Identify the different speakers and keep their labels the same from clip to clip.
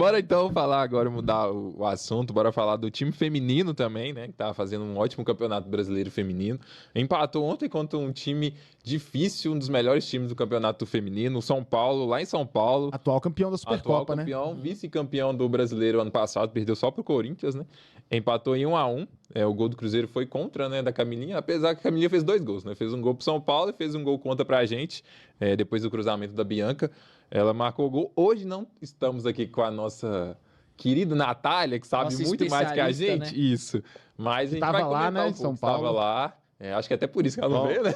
Speaker 1: Bora então falar agora, mudar o assunto, bora falar do time feminino também, né? Que tá fazendo um ótimo campeonato brasileiro feminino. Empatou ontem contra um time difícil, um dos melhores times do campeonato feminino, o São Paulo, lá em São Paulo.
Speaker 2: Atual campeão da Supercopa, né?
Speaker 1: Atual campeão, vice-campeão do brasileiro ano passado, perdeu só pro Corinthians, né? Empatou em 1-1. O gol do Cruzeiro foi contra, né, da Camilinha, apesar que a Camilinha fez 2 gols, né? Fez um gol pro São Paulo e fez um gol contra pra gente, depois do cruzamento da Bianca. Ela marcou o gol. Hoje não estamos aqui com a nossa querida Natália, que sabe
Speaker 3: Nossa
Speaker 1: muito mais que a gente.
Speaker 3: né?
Speaker 1: Isso. Mas a gente
Speaker 2: Tava
Speaker 1: vai
Speaker 2: lá,
Speaker 1: comentar
Speaker 2: né,
Speaker 1: um
Speaker 2: em
Speaker 1: pouco.
Speaker 2: São Paulo.
Speaker 1: Estava lá. Acho que até por isso que ela não veio, né?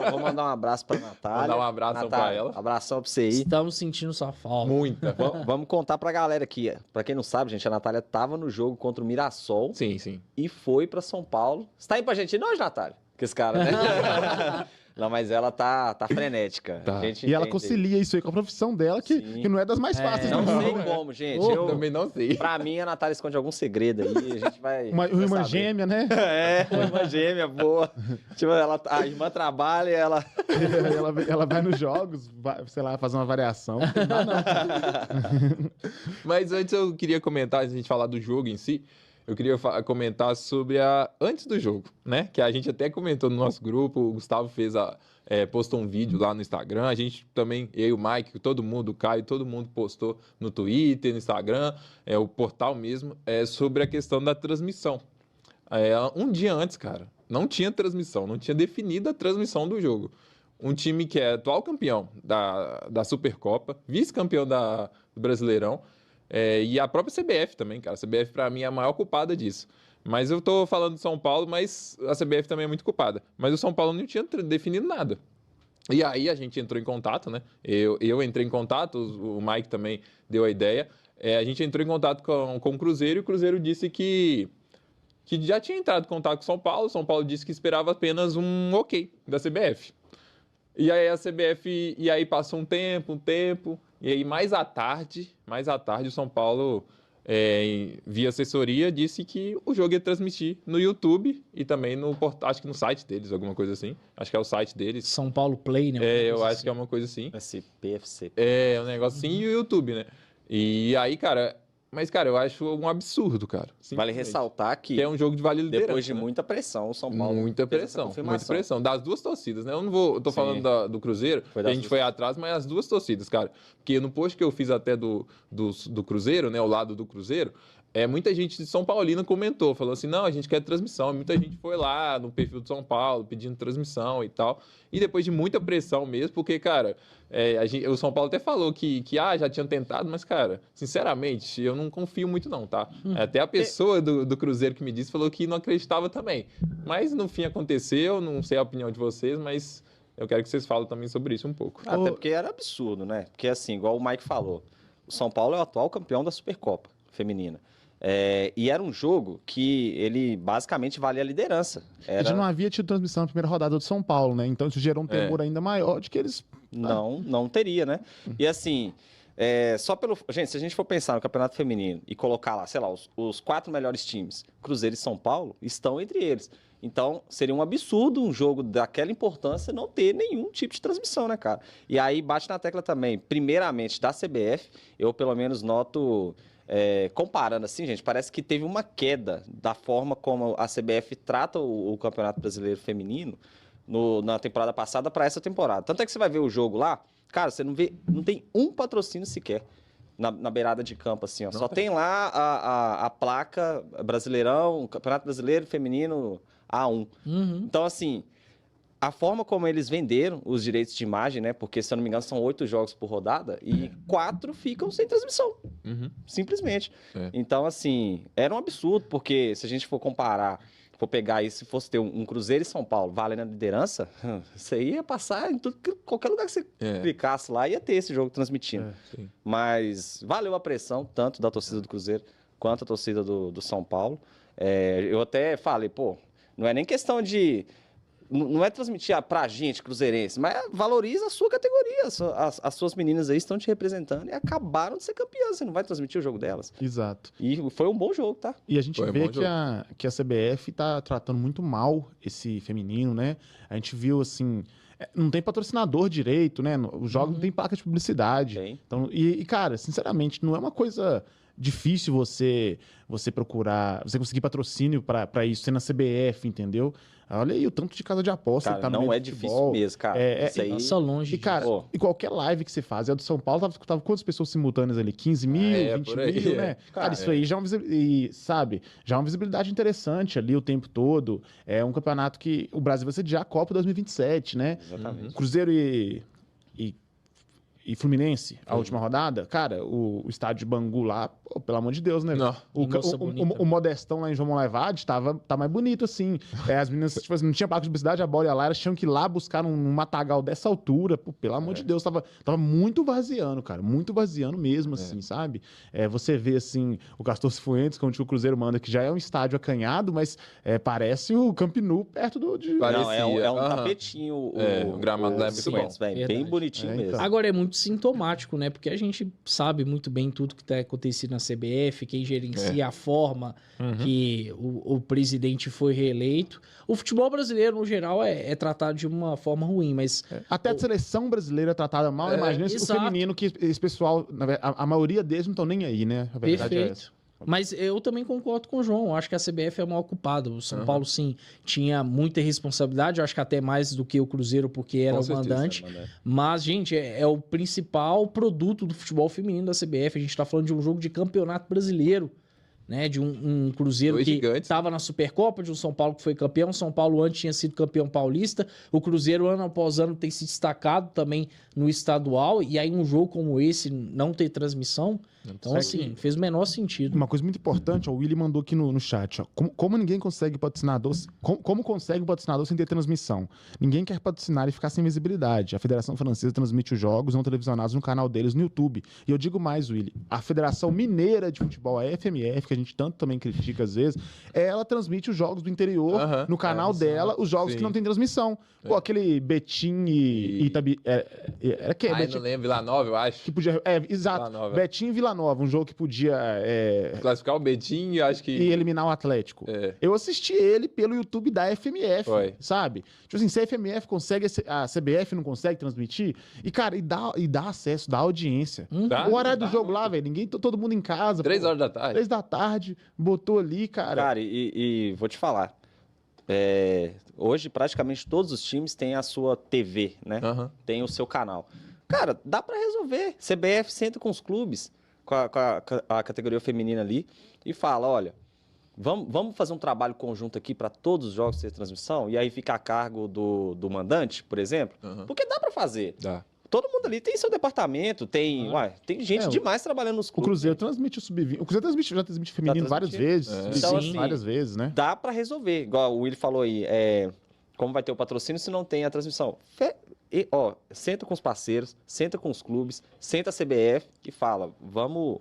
Speaker 4: Vou mandar um abraço pra Natália.
Speaker 1: Mandar um abraço pra ela.
Speaker 4: Abração pra você aí.
Speaker 3: Estamos sentindo sua falta.
Speaker 1: Muita.
Speaker 4: Vamos contar pra galera aqui. Pra quem não sabe, gente, a Natália tava no jogo contra o Mirassol
Speaker 1: Sim, sim.
Speaker 4: e foi pra São Paulo. Você tá indo pra Argentina hoje, Natália? Que esse cara, né? Não, mas ela tá frenética.
Speaker 1: Tá.
Speaker 4: A gente
Speaker 2: E ela
Speaker 4: entende.
Speaker 2: concilia isso aí com a profissão dela,
Speaker 4: Sim.
Speaker 2: que não é das mais fáceis.
Speaker 4: Não
Speaker 2: não.
Speaker 4: sei como, gente.
Speaker 1: Eu também não sei.
Speaker 4: Pra mim, a Natália esconde algum segredo aí. A gente vai.
Speaker 2: Uma
Speaker 4: vai
Speaker 2: irmã
Speaker 4: saber.
Speaker 2: gêmea, né?
Speaker 4: Uma irmã gêmea, boa. Tipo, a irmã trabalha e ela.
Speaker 2: ela vai nos jogos, sei lá, fazer uma variação. Não dá, não.
Speaker 1: Mas antes eu queria comentar, antes de a gente falar do jogo em si, eu queria comentar sobre antes do jogo, né? Que a gente até comentou no nosso grupo, o Gustavo postou um vídeo lá no Instagram, a gente também, eu, o Mike, todo mundo, o Caio, todo mundo postou no Twitter, no Instagram, o portal mesmo, sobre a questão da transmissão. Um dia antes, cara, não tinha transmissão, não tinha definido a transmissão do jogo. Um time que é atual campeão da Supercopa, vice-campeão do Brasileirão, e a própria CBF também, cara. A CBF, pra mim, é a maior culpada disso. Mas eu tô falando de São Paulo, mas a CBF também é muito culpada. Mas o São Paulo não tinha definido nada. E aí a gente entrou em contato, né? Eu entrei em contato, o Mike também deu a ideia. A gente entrou em contato com o Cruzeiro e o Cruzeiro disse que já tinha entrado em contato com o São Paulo. O São Paulo disse que esperava apenas um ok da CBF. E aí a CBF, e aí passou um tempo, e aí mais à tarde o São Paulo, via assessoria, disse que o jogo ia transmitir no YouTube e também no portal, acho que no site deles, alguma coisa assim. Acho que é o site deles.
Speaker 3: São Paulo Play, né?
Speaker 1: Eu acho que é uma coisa assim.
Speaker 4: PFC.
Speaker 1: Um negócio assim, e o YouTube, né? E aí, cara... Mas, cara, eu acho um absurdo, cara.
Speaker 4: Vale ressaltar que
Speaker 1: é um jogo de vale liderança.
Speaker 4: depois de
Speaker 1: né?
Speaker 4: muita pressão, o São Paulo
Speaker 1: Muita
Speaker 4: fez essa
Speaker 1: pressão, muita
Speaker 4: confirmação.
Speaker 1: pressão. Das duas torcidas, né? Eu tô
Speaker 4: Sim.
Speaker 1: falando do Cruzeiro,
Speaker 4: Foi
Speaker 1: que a
Speaker 4: das
Speaker 1: gente
Speaker 4: duas
Speaker 1: foi atrás, mas as duas torcidas, cara. Porque no post que eu fiz até do Cruzeiro, né? O lado do Cruzeiro, muita gente de São Paulino comentou, falou assim, não, a gente quer transmissão. Muita gente foi lá no perfil do São Paulo pedindo transmissão e tal. E depois de muita pressão mesmo, porque, cara, o São Paulo até falou que já tinham tentado, mas, cara, sinceramente, eu não confio muito não, tá? Até a pessoa do Cruzeiro que me disse falou que não acreditava também. Mas no fim aconteceu, não sei a opinião de vocês, mas eu quero que vocês falem também sobre isso um pouco.
Speaker 4: Até porque era absurdo, né? Porque assim, igual o Mike falou, o São Paulo é o atual campeão da Supercopa feminina. E era um jogo que ele basicamente valia a liderança.
Speaker 2: Já não havia tido transmissão na primeira rodada do São Paulo, né? Então isso gerou um temor ainda maior de que eles...
Speaker 4: Não teria, né? E assim, Gente, se a gente for pensar no campeonato feminino e colocar lá, sei lá, os 4 melhores times, Cruzeiro e São Paulo, estão entre eles. Então, seria um absurdo um jogo daquela importância não ter nenhum tipo de transmissão, né, cara? E aí bate na tecla também, primeiramente, da CBF, eu pelo menos noto... comparando assim, gente, parece que teve uma queda da forma como a CBF trata o Campeonato Brasileiro Feminino na temporada passada para essa temporada. Tanto é que você vai ver o jogo lá, cara, você não tem um patrocínio sequer na beirada de campo, assim, ó. Só tem lá a placa Brasileirão, Campeonato Brasileiro Feminino A1. Então, assim, a forma como eles venderam os direitos de imagem, né? Porque, se eu não me engano, são 8 jogos por rodada e 4 ficam sem transmissão. Simplesmente. Então, assim, era um absurdo, porque se a gente for comparar, for pegar aí, se fosse ter um Cruzeiro e São Paulo valendo a liderança, isso aí ia passar em qualquer lugar que você clicasse lá, ia ter esse jogo transmitindo. Mas valeu a pressão, tanto da torcida do Cruzeiro quanto a torcida do São Paulo. Eu até falei, pô, não é nem questão de... Não é transmitir pra gente, cruzeirense, mas valoriza a sua categoria. As suas meninas aí estão te representando e acabaram de ser campeãs. Você não vai transmitir o jogo delas.
Speaker 2: Exato.
Speaker 4: E foi um bom jogo, tá?
Speaker 2: E a gente vê que a CBF tá tratando muito mal esse feminino, né? A gente viu, assim... Não tem patrocinador direito, né? Os jogos não tem placa de publicidade. Então, cara, sinceramente, não é uma coisa... difícil você procurar, você conseguir patrocínio para isso, sendo na CBF, entendeu? Olha aí o tanto de casa de aposta
Speaker 4: Cara,
Speaker 2: que tá no
Speaker 4: não
Speaker 2: meio
Speaker 4: é
Speaker 2: do
Speaker 4: difícil
Speaker 2: futebol.
Speaker 4: mesmo, cara. Isso aí...
Speaker 3: Passa longe
Speaker 2: E, cara,
Speaker 4: Pô.
Speaker 2: e qualquer live que você faz, a do São Paulo tava quantas pessoas simultâneas ali? 15 mil, 20
Speaker 1: por aí,
Speaker 2: mil, né? Cara, isso aí já é uma sabe? Já é uma visibilidade interessante ali o tempo todo. É um campeonato que o Brasil vai sediar a Copa 2027, né?
Speaker 4: Exatamente.
Speaker 2: Cruzeiro e Fluminense, a última rodada, cara, o estádio de Bangu lá, pô, pelo amor de Deus, né?
Speaker 1: Não.
Speaker 3: Moça bonita.
Speaker 2: O Modestão lá em João Monlevade tá mais bonito, assim. As meninas, tipo assim, não tinha parque de publicidade, a bola ia lá, elas tinham que ir lá buscar um matagal dessa altura. Pô, pelo amor de Deus, tava muito vaziando, cara. Muito vaziando mesmo, assim, sabe? Você vê, assim, o Castor Cifuentes, onde o Cruzeiro manda, que já é um estádio acanhado, mas parece o Camp Nou perto
Speaker 4: Não,
Speaker 1: Parecia.
Speaker 4: é um
Speaker 1: Aham.
Speaker 4: tapetinho.
Speaker 1: O gramado lá é muito bom.
Speaker 4: Cifuentes, velho, bem
Speaker 3: Verdade.
Speaker 4: bonitinho
Speaker 2: É,
Speaker 4: mesmo.
Speaker 2: então.
Speaker 3: Agora é muito sintomático, né? Porque a gente sabe muito bem tudo que está acontecendo na CBF, quem gerencia a forma que o presidente foi reeleito. O futebol brasileiro, no geral, é tratado de uma forma ruim, mas
Speaker 2: Até a seleção brasileira é tratada mal, imagina o
Speaker 3: exato.
Speaker 2: feminino, que esse pessoal, a maioria deles não estão nem aí, né? A verdade é essa.
Speaker 3: perfeito. Mas eu também concordo com o João. Eu acho que a CBF é a maior culpada. O São Paulo, sim, tinha muita responsabilidade. Eu acho que até mais do que o Cruzeiro, porque era
Speaker 1: Com
Speaker 3: o
Speaker 1: certeza,
Speaker 3: mandante. Mas, gente, é o principal produto do futebol feminino da CBF. A gente tá falando de um jogo de campeonato brasileiro, né? De um Cruzeiro
Speaker 1: Dois
Speaker 3: que
Speaker 1: gigantes.
Speaker 3: estava na Supercopa, de um São Paulo que foi campeão. São Paulo antes tinha sido campeão paulista. O Cruzeiro, ano após ano, tem se destacado também no estadual. E aí um jogo como esse não ter transmissão... Então, assim, fez o menor sentido.
Speaker 2: Uma coisa muito importante, ó, o Willi mandou aqui no chat, ó, como ninguém consegue patrocinador, como consegue um patrocinador sem ter transmissão? Ninguém quer patrocinar e ficar sem visibilidade. A Federação Francesa transmite os jogos não televisionados no canal deles no YouTube. E eu digo mais, Willi, a Federação Mineira de Futebol, a FMF, que a gente tanto também critica às vezes, ela transmite os jogos do interior no canal dela, os jogos que não tem transmissão. Pô, aquele Betim e Itabi... Era que?
Speaker 1: Ai, não lembro, Vila Nova, eu acho.
Speaker 2: Que podia... exato.
Speaker 1: Vila Nova.
Speaker 2: Betim e Vila Nova, um jogo que podia
Speaker 1: Classificar o Betim, eu acho que...
Speaker 2: e eliminar o Atlético.
Speaker 1: É.
Speaker 2: Eu assisti ele pelo YouTube da FMF,
Speaker 1: Foi.
Speaker 2: sabe? Tipo assim, se a FMF consegue, a CBF não consegue transmitir, e cara, e dá acesso, dá audiência.
Speaker 1: Dá?
Speaker 2: O horário do
Speaker 1: Dá.
Speaker 2: jogo lá, velho, todo mundo em casa.
Speaker 1: 3
Speaker 2: pô.
Speaker 1: horas da tarde.
Speaker 2: 3 da tarde, botou ali, cara.
Speaker 4: Cara, e vou te falar. Hoje, praticamente todos os times têm a sua TV, né?
Speaker 1: Aham.
Speaker 4: Tem o seu canal. Cara, dá pra resolver. CBF senta com os clubes, com a categoria feminina ali, e fala, olha, vamos fazer um trabalho conjunto aqui para todos os jogos ter transmissão, e aí fica a cargo do mandante, por exemplo, porque dá pra fazer.
Speaker 1: Dá.
Speaker 4: Todo mundo ali tem seu departamento, tem gente demais trabalhando nos
Speaker 2: O
Speaker 4: clubes.
Speaker 2: Cruzeiro transmite o sub-20. O Cruzeiro já transmite feminino várias vezes.
Speaker 4: transmitindo.
Speaker 2: Então,
Speaker 4: Então,
Speaker 2: assim,
Speaker 4: assim,
Speaker 2: várias vezes, né?
Speaker 4: Dá pra resolver. Igual o Willi falou aí, como vai ter o patrocínio se não tem a transmissão? Senta com os parceiros, senta com os clubes, senta a CBF e fala, vamos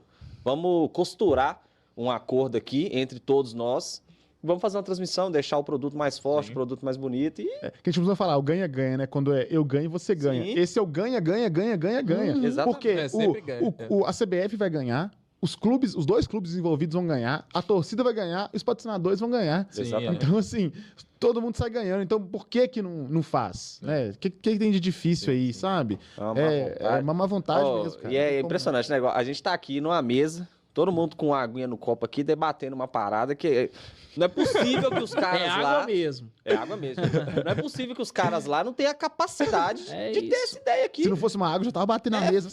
Speaker 4: costurar um acordo aqui entre todos nós, vamos fazer uma transmissão, deixar o produto mais forte, o produto mais bonito e...
Speaker 2: Que a gente precisa falar, o ganha-ganha, né? Quando é eu ganho, você ganha.
Speaker 4: Sim.
Speaker 2: Esse é o ganha.
Speaker 4: Exatamente.
Speaker 2: Porque
Speaker 1: Sempre ganha.
Speaker 2: a CBF vai ganhar, os dois clubes envolvidos vão ganhar, a torcida vai ganhar, os patrocinadores vão ganhar.
Speaker 1: Sim,
Speaker 4: Exatamente.
Speaker 2: Então, assim, todo mundo sai ganhando. Então, por que não faz? Né? O que tem de difícil aí, sabe? É uma má vontade mesmo, cara.
Speaker 4: E
Speaker 2: Não tem
Speaker 4: é
Speaker 2: como
Speaker 4: impressionante, né? A gente tá aqui numa mesa, todo mundo com uma aguinha no copo aqui, debatendo uma parada que não é possível que os caras
Speaker 3: É
Speaker 4: lá...
Speaker 3: água mesmo.
Speaker 4: É água mesmo. Não é possível que os caras lá não tenham a capacidade
Speaker 3: É
Speaker 4: de ter
Speaker 3: isso.
Speaker 4: essa ideia aqui.
Speaker 2: Se não fosse uma água, eu já tava batendo na mesa.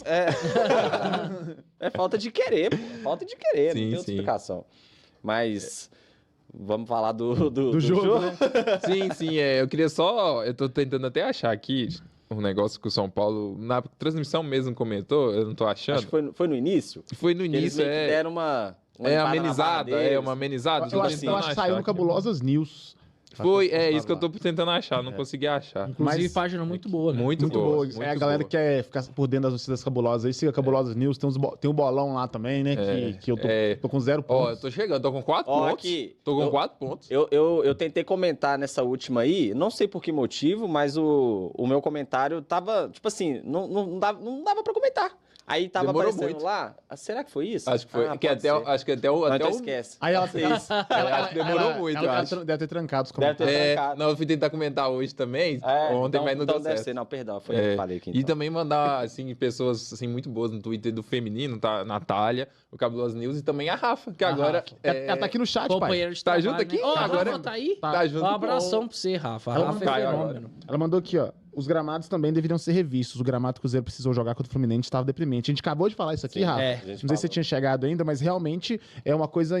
Speaker 4: É falta de querer, pô. Falta de querer,
Speaker 1: Sim,
Speaker 4: não tem outra
Speaker 1: sim.
Speaker 4: explicação. Mas vamos falar do
Speaker 2: jogo, né?
Speaker 1: Sim, eu queria só... Eu tô tentando até achar aqui um negócio que o São Paulo, na transmissão mesmo comentou, eu não tô achando.
Speaker 4: Acho que foi no início.
Speaker 1: Foi no
Speaker 4: Que eles
Speaker 1: início,
Speaker 4: meio que deram uma limpada na barra
Speaker 1: amenizada,
Speaker 4: deles.
Speaker 1: uma amenizada.
Speaker 2: Eu acho que saiu no Cabulosas News.
Speaker 1: Foi, isso que eu tô tentando achar, não consegui achar.
Speaker 3: Inclusive,
Speaker 2: Mas-
Speaker 3: página muito boa, né?
Speaker 1: Muito
Speaker 2: Muito
Speaker 1: boa.
Speaker 2: boa.
Speaker 1: muito
Speaker 2: A galera
Speaker 1: boa.
Speaker 2: que quer ficar por dentro das notícias cabulosas aí, siga Cabulosas News. Tem um bolão lá também, né? Que eu tô com 0
Speaker 1: Ó, eu
Speaker 2: pontos.
Speaker 1: tô chegando, tô com 4
Speaker 4: Ó,
Speaker 1: pontos.
Speaker 4: aqui,
Speaker 1: Tô com
Speaker 4: eu-
Speaker 1: 4 pontos.
Speaker 4: Eu tentei comentar nessa última aí, não sei por que motivo, mas o meu comentário tava, tipo assim, não dava pra comentar. Aí tava
Speaker 1: Demorou
Speaker 4: aparecendo
Speaker 1: muito.
Speaker 4: lá. Será que foi isso?
Speaker 1: Acho que foi.
Speaker 4: Ah,
Speaker 1: que
Speaker 4: pode
Speaker 1: até,
Speaker 4: ser.
Speaker 1: acho que até o.
Speaker 4: Não,
Speaker 1: Até
Speaker 4: então
Speaker 1: o
Speaker 4: esquece.
Speaker 2: Aí ela,
Speaker 1: acho que demorou muito, eu acho.
Speaker 2: Deve ter trancado os
Speaker 4: Deve ter
Speaker 2: comentários.
Speaker 4: trancado.
Speaker 1: Não, eu fui tentar comentar hoje também, ontem,
Speaker 4: então,
Speaker 1: mas não
Speaker 4: então
Speaker 1: deu
Speaker 4: deve
Speaker 1: certo.
Speaker 4: ser. Não, perdão. Foi eu que falei aqui.
Speaker 1: E
Speaker 4: Então.
Speaker 1: também mandar, assim, pessoas assim, muito boas no Twitter do feminino, tá? A Natália, o Cabuloso News e também a Rafa, que agora
Speaker 2: Rafa. Ela tá aqui no chat, pai.
Speaker 3: Companheiro de
Speaker 1: Tá
Speaker 3: trabalho,
Speaker 1: junto aqui?
Speaker 3: Né? Ó, a
Speaker 1: Agora-
Speaker 3: Rafa tá aí?
Speaker 1: Tá junto
Speaker 3: Um
Speaker 1: com-
Speaker 3: abração pra você, Rafa. A
Speaker 2: Ela
Speaker 3: Rafa é
Speaker 1: caiu
Speaker 3: fenômeno.
Speaker 2: Ela mandou aqui, ó. Os gramados também deveriam ser revistos. O gramado que o Cruzeiro precisou jogar contra o Fluminense estava deprimente. A gente acabou de falar isso aqui,
Speaker 4: Sim,
Speaker 2: Rafa.
Speaker 3: é.
Speaker 4: A gente
Speaker 2: Não sei se você
Speaker 4: falou.
Speaker 2: tinha chegado ainda, mas realmente é uma coisa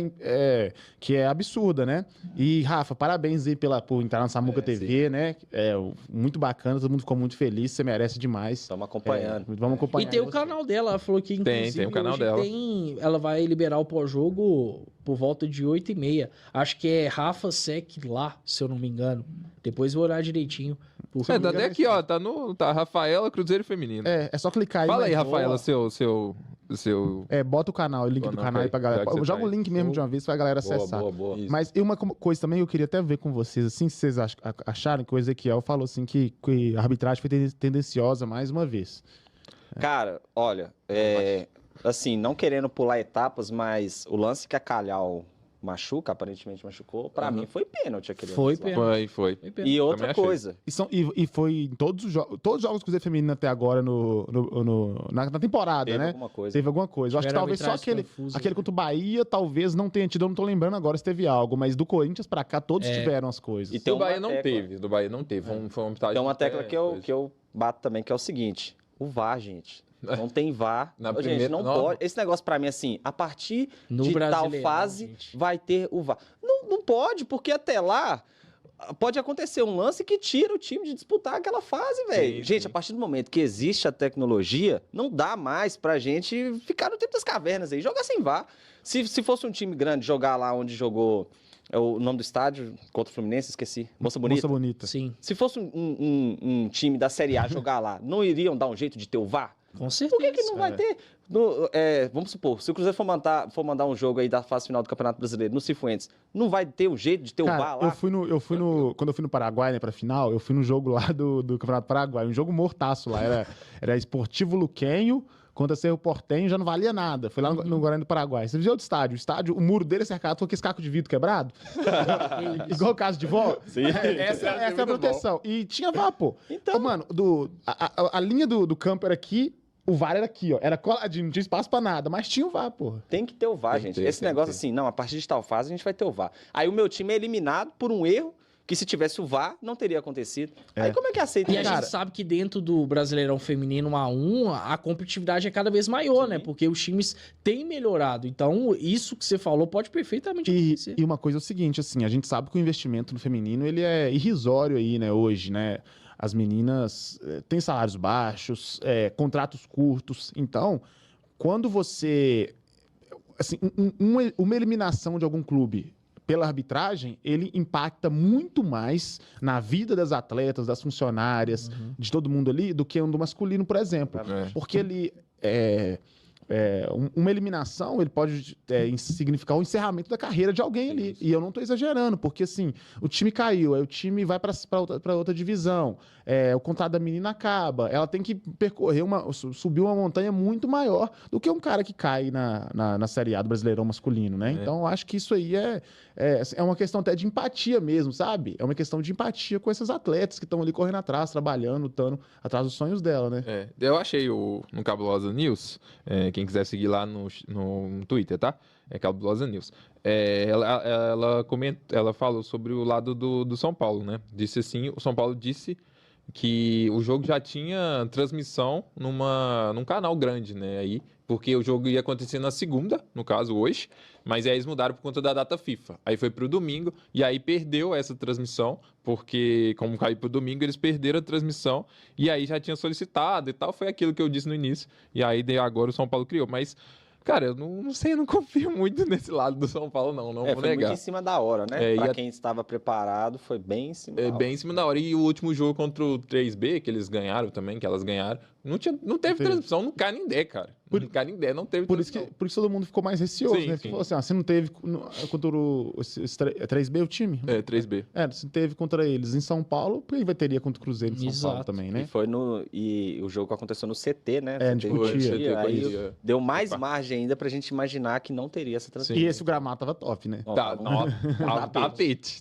Speaker 2: que é absurda, né? E, Rafa, parabéns aí por entrar na Samuca TV, né? Muito bacana, todo mundo ficou muito feliz, você merece demais.
Speaker 4: Estamos acompanhando.
Speaker 2: Vamos acompanhar.
Speaker 3: E tem o
Speaker 2: você.
Speaker 3: canal dela, ela falou que inclusive
Speaker 1: Tem o canal
Speaker 3: hoje
Speaker 1: dela.
Speaker 3: ela vai liberar o pós-jogo por volta de 8h30. Acho que é Rafa Sec lá, se eu não me engano. Depois vou olhar direitinho.
Speaker 1: Tá até aqui, ó. Tá Rafaela, Cruzeiro Feminino.
Speaker 2: É só clicar aí.
Speaker 1: Fala aí,
Speaker 2: mas-
Speaker 1: Rafaela, seu.
Speaker 2: Bota o canal, o link do
Speaker 1: Não,
Speaker 2: canal aí pra galera.
Speaker 1: já que você
Speaker 2: Joga
Speaker 1: tá
Speaker 2: o
Speaker 1: aí.
Speaker 2: link mesmo de uma vez pra galera
Speaker 4: Boa,
Speaker 2: acessar.
Speaker 4: boa.
Speaker 1: Isso.
Speaker 2: Mas e uma coisa também que eu queria até ver com vocês, assim, se vocês acharam que o Ezequiel falou assim que a arbitragem foi tendenciosa mais uma vez.
Speaker 4: Cara, olha, assim, não querendo pular etapas, mas o lance que a Calhau aparentemente machucou, pra mim foi pênalti aquele
Speaker 3: Foi
Speaker 4: lance lá.
Speaker 3: pênalti.
Speaker 1: Foi.
Speaker 3: Foi pênalti.
Speaker 4: E outra
Speaker 1: Também achei.
Speaker 4: coisa,
Speaker 2: E foi em todos os jogos do Cruzeiro Feminino até agora na temporada,
Speaker 4: teve
Speaker 2: né?
Speaker 4: alguma coisa.
Speaker 2: Teve alguma coisa. Eu acho que
Speaker 3: Tiveram
Speaker 2: talvez só
Speaker 3: arbitragens confusas,
Speaker 2: aquele
Speaker 3: né?
Speaker 2: contra o Bahia, talvez não tenha tido, eu não tô lembrando agora se teve algo, mas do Corinthians pra cá todos tiveram as coisas.
Speaker 4: E tem
Speaker 1: Do Bahia
Speaker 4: uma
Speaker 1: não
Speaker 4: tecla.
Speaker 1: teve. Do Bahia não teve. Foi uma arbitragem
Speaker 4: Tem uma tecla
Speaker 1: até
Speaker 4: que eu,
Speaker 1: coisa.
Speaker 4: que eu bato também, que é o seguinte: o VAR, gente. Não tem VAR.
Speaker 1: Na
Speaker 4: Ô, gente,
Speaker 1: primeira-
Speaker 4: não
Speaker 1: não.
Speaker 4: pode. Esse negócio pra mim, assim, a partir
Speaker 3: No
Speaker 4: de tal
Speaker 3: Brasileirão,
Speaker 4: fase
Speaker 3: gente.
Speaker 4: vai ter o VAR. Não pode, porque até lá pode acontecer um lance que tira o time de disputar aquela fase, velho.
Speaker 1: Sim,
Speaker 4: Gente,
Speaker 1: sim.
Speaker 4: a partir do momento que existe a tecnologia, não dá mais pra gente ficar no tempo das cavernas aí, jogar sem VAR. Se fosse um time grande jogar lá onde jogou o nome do estádio contra o Fluminense, esqueci. Moça Bonita.
Speaker 2: Moça bonita.
Speaker 3: Sim,
Speaker 4: Se fosse um time da Série A jogar lá, não iriam dar um jeito de ter o VAR?
Speaker 3: com certeza.
Speaker 4: Por que não vai ter? Vamos supor, se o Cruzeiro for mandar um jogo aí da fase final do Campeonato Brasileiro no Cifuentes, não vai ter um jeito de ter o
Speaker 2: Cara,
Speaker 4: VAR lá?
Speaker 2: quando eu fui no Paraguai, né, pra final, eu fui no jogo lá do Campeonato Paraguai, um jogo mortaço lá, era Esportivo Luquenho contra Cerro Porteño, já não valia nada. Foi lá no Guarani do Paraguai. Você viu o estádio, o muro dele é cercado com aquele caco de vidro quebrado, igual o caso de vó.
Speaker 4: Sim.
Speaker 2: Essa é a proteção. E tinha VAR, pô.
Speaker 4: Então-
Speaker 2: Ô, mano, a linha do campo era aqui, o VAR era aqui, ó. Era coladinho, não tinha espaço pra nada, mas tinha o VAR, pô.
Speaker 4: Tem que ter o VAR,
Speaker 1: Tem que
Speaker 4: gente.
Speaker 1: ter,
Speaker 4: Esse
Speaker 1: tem que
Speaker 4: negócio
Speaker 1: ter.
Speaker 4: assim, não, a partir de tal fase a gente vai ter o VAR. Aí o meu time é eliminado por um erro que se tivesse o VAR não teria acontecido. Aí como é que aceita
Speaker 3: E a
Speaker 4: isso?
Speaker 3: gente sabe que dentro do Brasileirão Feminino A1, a competitividade é cada vez maior, né? Porque os times têm melhorado. Então, isso que você falou pode perfeitamente acontecer.
Speaker 2: E uma coisa é o seguinte, assim, a gente sabe que o investimento no feminino, ele é irrisório aí, né, hoje, né? As meninas têm salários baixos, contratos curtos. Então, quando você... Assim, uma eliminação de algum clube pela arbitragem, ele impacta muito mais na vida das atletas, das funcionárias, de todo mundo ali, do que um do masculino, por exemplo.
Speaker 1: É.
Speaker 2: Porque ele... uma eliminação, ele pode significar o encerramento da carreira de alguém ali. E eu não estou exagerando, porque assim, o time caiu, aí o time vai para outra divisão, o contrato da menina acaba, ela tem que percorrer subir uma montanha muito maior do que um cara que cai na Série A do Brasileirão masculino, né? Então, eu acho que isso aí é uma questão até de empatia mesmo, sabe? É uma questão de empatia com essas atletas que estão ali correndo atrás, trabalhando, lutando atrás dos sonhos dela, né?
Speaker 1: Eu achei no Cabulosa News, quem quiser seguir lá no Twitter, tá? É Cabulosa News. Ela falou sobre o lado do São Paulo, né? Disse assim, o São Paulo disse que o jogo já tinha transmissão num canal grande, né? Aí, porque o jogo ia acontecer na segunda, no caso, hoje, mas aí eles mudaram por conta da data FIFA. Aí foi pro domingo, e aí perdeu essa transmissão, porque como caiu pro domingo, eles perderam a transmissão, e aí já tinha solicitado e tal, foi aquilo que eu disse no início, e aí agora o São Paulo criou, mas... Cara, eu não sei, eu não confio muito nesse lado do São Paulo, não vou
Speaker 4: foi
Speaker 1: negar.
Speaker 4: muito em cima da hora, né?
Speaker 1: E
Speaker 4: Pra quem estava preparado, foi bem em cima da hora.
Speaker 1: Bem em cima da hora. E o último jogo contra o 3B, que eles ganharam também, que elas ganharam, Não teve transmissão no Canindé, cara. No Canindé não teve
Speaker 2: Por isso
Speaker 1: transmissão.
Speaker 2: que todo mundo ficou mais receoso,
Speaker 1: Sim,
Speaker 2: né?
Speaker 1: sim.
Speaker 2: Falou assim, você não teve contra o 3B o time?
Speaker 1: É, 3B.
Speaker 2: Se teve contra eles em São Paulo, por que teria contra o Cruzeiro em São Paulo
Speaker 3: Exato.
Speaker 2: também, né?
Speaker 4: E o jogo aconteceu no CT, né?
Speaker 2: É,
Speaker 4: CT
Speaker 2: de Cotia.
Speaker 4: Aí deu mais margem ainda pra gente imaginar que não teria essa transmissão.
Speaker 2: E esse gramado tava top, né?
Speaker 1: Tá, tapete.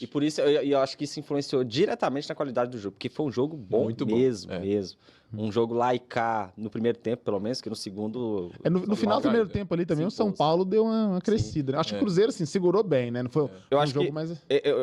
Speaker 4: E por isso, eu acho que isso influenciou diretamente na qualidade do jogo, porque foi um jogo bom
Speaker 1: Muito bom,
Speaker 4: mesmo,
Speaker 1: é.
Speaker 4: mesmo. Um jogo lá e cá, no primeiro tempo, pelo menos, que no segundo...
Speaker 2: No final do primeiro tempo ali também, o São Paulo deu uma crescida, né? Acho que o Cruzeiro, assim, segurou bem, né? Não foi
Speaker 4: Eu
Speaker 2: um
Speaker 4: acho
Speaker 2: jogo
Speaker 4: que,
Speaker 2: mais...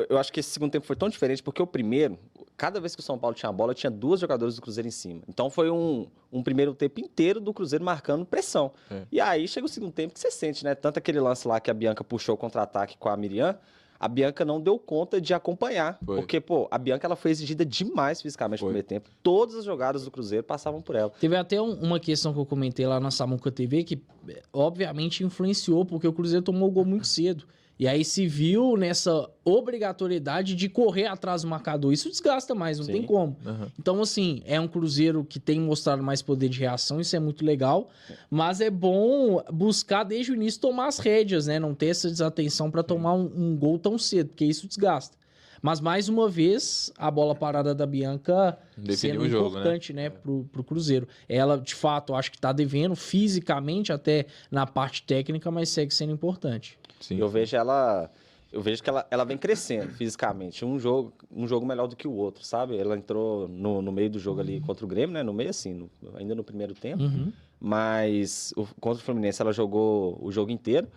Speaker 4: eu acho que esse segundo tempo foi tão diferente, porque o primeiro, cada vez que o São Paulo tinha a bola, tinha 2 jogadores do Cruzeiro em cima. Então foi um primeiro tempo inteiro do Cruzeiro marcando pressão. E aí chega o segundo tempo que você sente, né? Tanto aquele lance lá que a Bianca puxou o contra-ataque com a Miriam, a Bianca não deu conta de acompanhar.
Speaker 1: Foi.
Speaker 4: Porque, pô, a Bianca ela foi exigida demais fisicamente no primeiro tempo. Todas as jogadas do Cruzeiro passavam por ela.
Speaker 3: Teve até uma questão que eu comentei lá na Samuca TV que, obviamente, influenciou, porque o Cruzeiro tomou o gol muito cedo. E aí se viu nessa obrigatoriedade de correr atrás do marcador. Isso desgasta mais, não
Speaker 4: Sim.
Speaker 3: tem como.
Speaker 1: Uhum.
Speaker 3: Então, assim, é um Cruzeiro que tem mostrado mais poder de reação, isso é muito legal. Mas é bom buscar desde o início tomar as rédeas, né? Não ter essa desatenção para tomar um gol tão cedo, porque isso desgasta. Mas, mais uma vez, a bola parada da Bianca
Speaker 1: Definiu
Speaker 3: sendo
Speaker 1: o jogo,
Speaker 3: importante, né, pro Cruzeiro. Ela, de fato, acho que tá devendo fisicamente, até na parte técnica, mas segue sendo importante.
Speaker 1: Sim.
Speaker 4: Eu vejo que ela vem crescendo fisicamente. Um jogo melhor do que o outro, sabe? Ela entrou no meio do jogo ali contra o Grêmio, né? No meio, assim, ainda no primeiro tempo. Mas contra o Fluminense ela jogou o jogo inteiro.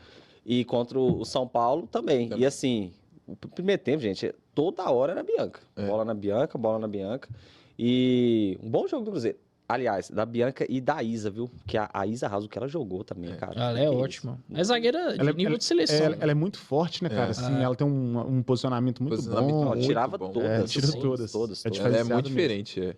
Speaker 4: E contra o São Paulo também. E assim, o primeiro tempo, gente, toda hora era Bianca. Bola na Bianca. E um bom jogo do Cruzeiro. Aliás, da Bianca e da Isa, viu? Que a Isa arrasa o que ela jogou também, cara.
Speaker 3: Ela é ótima. É zagueira de nível de seleção.
Speaker 2: Ela é muito forte, né, cara? Assim, ela tem um posicionamento muito bom.
Speaker 4: Ela tirava
Speaker 1: bom.
Speaker 4: todas.
Speaker 2: Tira
Speaker 4: assim,
Speaker 2: todas.
Speaker 4: todas.
Speaker 2: É
Speaker 1: Ela é muito
Speaker 2: diferenciada mesmo.
Speaker 1: diferente,